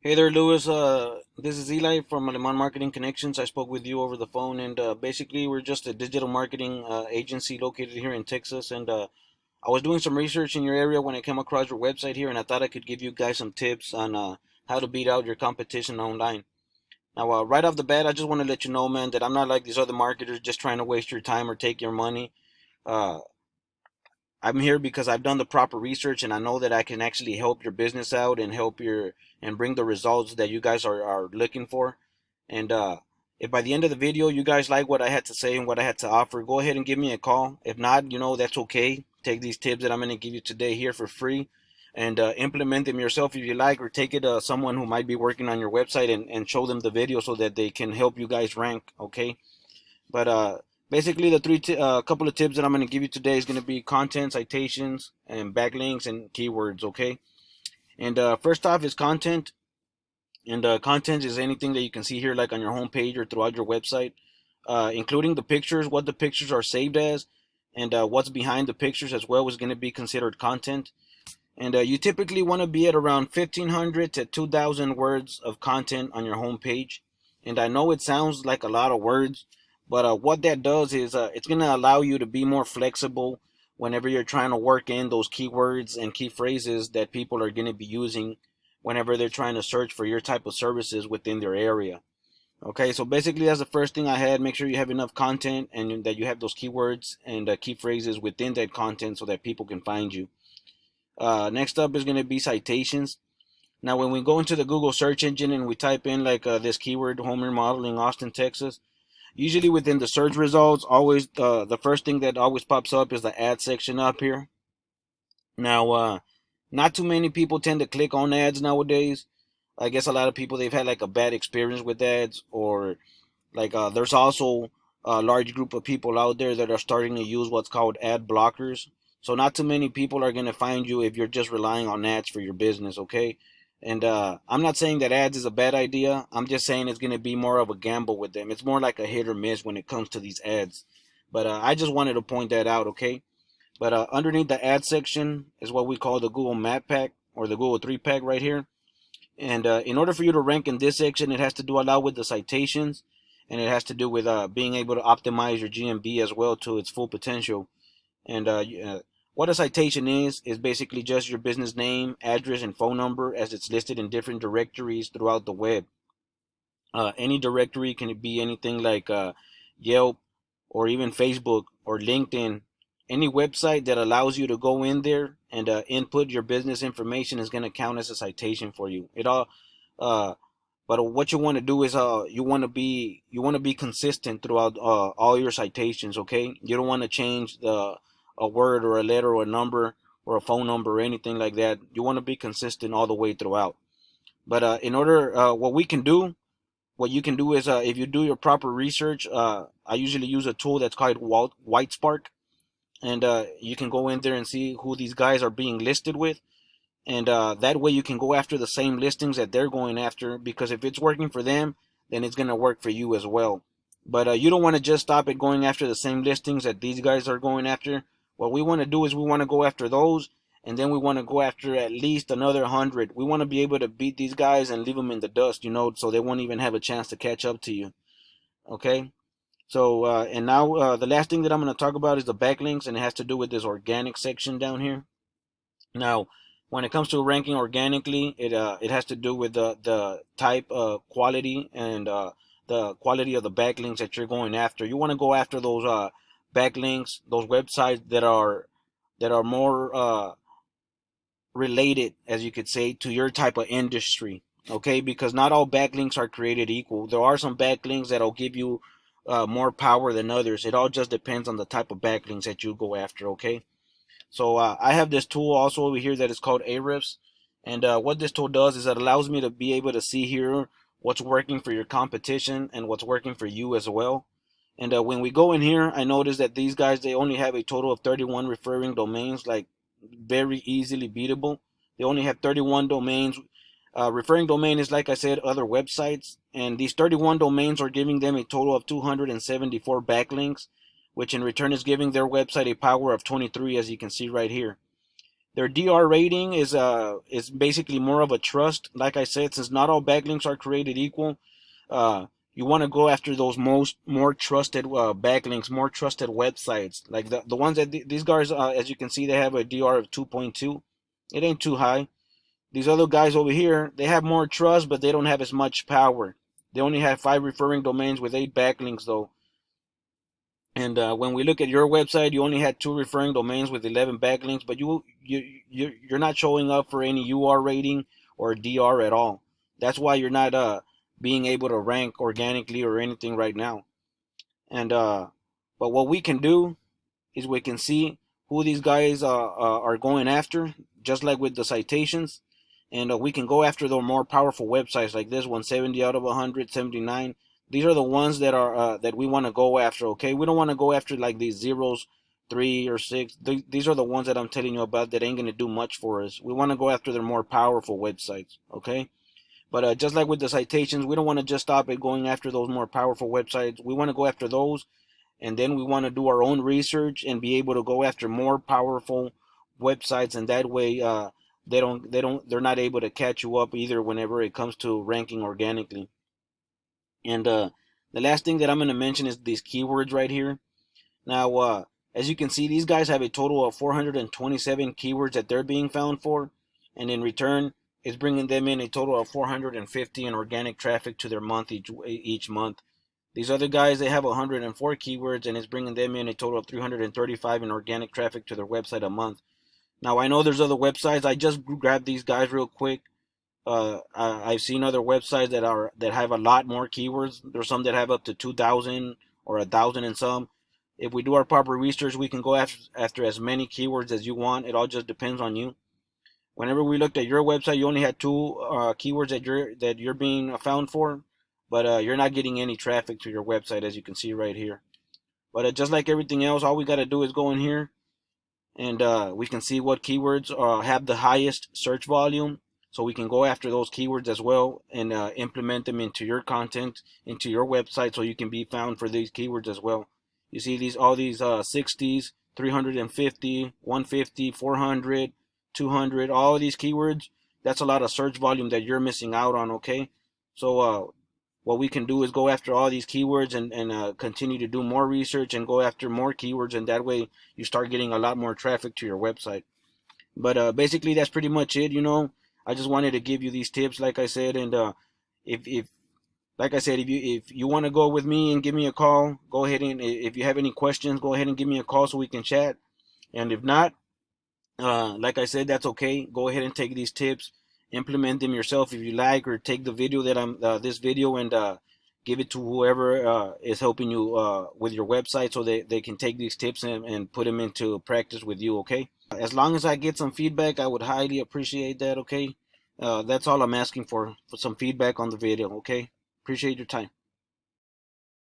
Hey there, Lewis. This is Eli from Aleman Marketing Connections. I spoke with you over the phone, and basically, we're just a digital marketing agency located here in Texas. And I was doing some research in your area when I came across your website here, and I thought I could give you guys some tips on how to beat out your competition online. Now, right off the bat, I just want to let you know, man, that I'm not like these other marketers just trying to waste your time or take your money. Uh, I'm here because I've done the proper research and I know that I can actually help your business out and help your and bring the results that you guys are looking for. And if by the end of the video you guys like what I had to say and what I had to offer, go ahead and give me a call. If not, that's okay. Take these tips that I'm going to give you today here for free and implement them yourself if you like, or take it to someone who might be working on your website and show them the video so that they can help you guys rank, okay? But basically, the couple of tips that I'm going to give you today is going to be content, citations, and backlinks and keywords. Okay. And first off is content, and content is anything that you can see here, like on your homepage or throughout your website, including the pictures, what the pictures are saved as, and what's behind the pictures as well is going to be considered content. And you typically want to be at around 1,500 to 2,000 words of content on your homepage. And I know it sounds like a lot of words, but what that does is it's going to allow you to be more flexible whenever you're trying to work in those keywords and key phrases that people are going to be using whenever they're trying to search for your type of services within their area. Okay, so basically that's the first thing I had. Make sure you have enough content and that you have those keywords and key phrases within that content so that people can find you. Next up is going to be citations. Now, when we go into the Google search engine and we type in like this keyword, home remodeling, Austin, Texas, usually within the search results, always the first thing that always pops up is the ad section up here. Now, not too many people tend to click on ads nowadays. I guess a lot of people, they've had like a bad experience with ads, or like there's also a large group of people out there that are starting to use what's called ad blockers. So not too many people are going to find you if you're just relying on ads for your business, okay? And I'm not saying that ads is a bad idea. I'm just saying it's going to be more of a gamble with them. It's more like a hit or miss when it comes to these ads. But I just wanted to point that out, okay? But underneath the ad section is what we call the Google Map Pack or the Google 3 Pack right here. And in order for you to rank in this section, it has to do a lot with the citations, and it has to do with being able to optimize your GMB as well to its full potential. And what a citation is basically just your business name, address, and phone number as it's listed in different directories throughout the web. Any directory can be anything like Yelp or even Facebook or LinkedIn. Any website that allows you to go in there and input your business information is going to count as a citation for you. It all, uh, but what you want to do is you want to be consistent throughout all your citations. Okay, you don't want to change a word or a letter or a number or a phone number or anything like that. You want to be consistent all the way throughout. But in order, what you can do is if you do your proper research, I usually use a tool that's called Whitespark, and you can go in there and see who these guys are being listed with, and that way you can go after the same listings that they're going after, because if it's working for them, then it's going to work for you as well. But you don't want to just stop at going after the same listings that these guys are going after. What we want to do is we want to go after those, and then we want to go after at least another 100. We want to be able to beat these guys and leave them in the dust, so they won't even have a chance to catch up to you. Okay? So, and now the last thing that I'm going to talk about is the backlinks, and it has to do with this organic section down here. Now, when it comes to ranking organically, it has to do with the type, quality, and the quality of the backlinks that you're going after. You want to go after those backlinks, those websites that are more related, as you could say, to your type of industry. Okay, because not all backlinks are created equal. There are some backlinks that'll give you more power than others. It all just depends on the type of backlinks that you go after. Okay. So I have this tool also over here that is called Ahrefs, and what this tool does is it allows me to be able to see here what's working for your competition and what's working for you as well. And when we go in here, I notice that these guys, they only have a total of 31 referring domains, like very easily beatable. They only have 31 domains. Referring domain is, like I said, other websites, and these 31 domains are giving them a total of 274 backlinks, which in return is giving their website a power of 23, as you can see right here. Their DR rating is basically more of a trust. Like I said, since not all backlinks are created equal, you want to go after those more trusted backlinks, more trusted websites, like the ones that these guys, as you can see, they have a DR of 2.2. It ain't too high. These other guys over here, they have more trust, but they don't have as much power. They only have 5 referring domains with 8 backlinks though. And when we look at your website, you only had 2 referring domains with 11 backlinks, but you're not showing up for any UR rating or DR at all. That's why you're not being able to rank organically or anything right now. And but what we can do is we can see who these guys are going after, just like with the citations. And we can go after the more powerful websites like this one, 70 out of 179. These are the ones that are that we want to go after. Okay, we don't want to go after like these zeros, 3 or 6. These are the ones that I'm telling you about that ain't gonna do much for us. We want to go after the more powerful websites. Okay. But just like with the citations, we don't want to just stop at going after those more powerful websites. We want to go after those, and then we want to do our own research and be able to go after more powerful websites, and that way they're not able to catch you up either whenever it comes to ranking organically. And the last thing that I'm going to mention is these keywords right here. Now as you can see, these guys have a total of 427 keywords that they're being found for, and in return it's bringing them in a total of 450 in organic traffic to their month each month. These other guys, they have 104 keywords, and it's bringing them in a total of 335 in organic traffic to their website a month. Now, I know there's other websites. I just grabbed these guys real quick. I've seen other websites that have a lot more keywords. There's some that have up to 2,000 or 1,000 in some. If we do our proper research, we can go after as many keywords as you want. It all just depends on you. Whenever we looked at your website, you only had 2 keywords that you're being found for, but you're not getting any traffic to your website, as you can see right here. But just like everything else, all we got to do is go in here, and we can see what keywords have the highest search volume, so we can go after those keywords as well and implement them into your content, into your website, so you can be found for these keywords as well. You see all these 60s, 350, 150, 400, 200, all of these keywords. That's a lot of search volume that you're missing out on. Okay, so what we can do is go after all these keywords and continue to do more research and go after more keywords, and that way you start getting a lot more traffic to your website. But basically that's pretty much it. I just wanted to give you these tips, like I said. And if like I said, if you want to go with me and give me a call, go ahead, and if you have any questions, go ahead and give me a call so we can chat. And if not, like I said, that's okay. Go ahead and take these tips, implement them yourself if you like, or take the video that I'm this video and give it to whoever is helping you with your website, so they can take these tips and put them into practice with you. Okay. As long as I get some feedback, I would highly appreciate that. Okay. That's all I'm asking for some feedback on the video. Okay. Appreciate your time.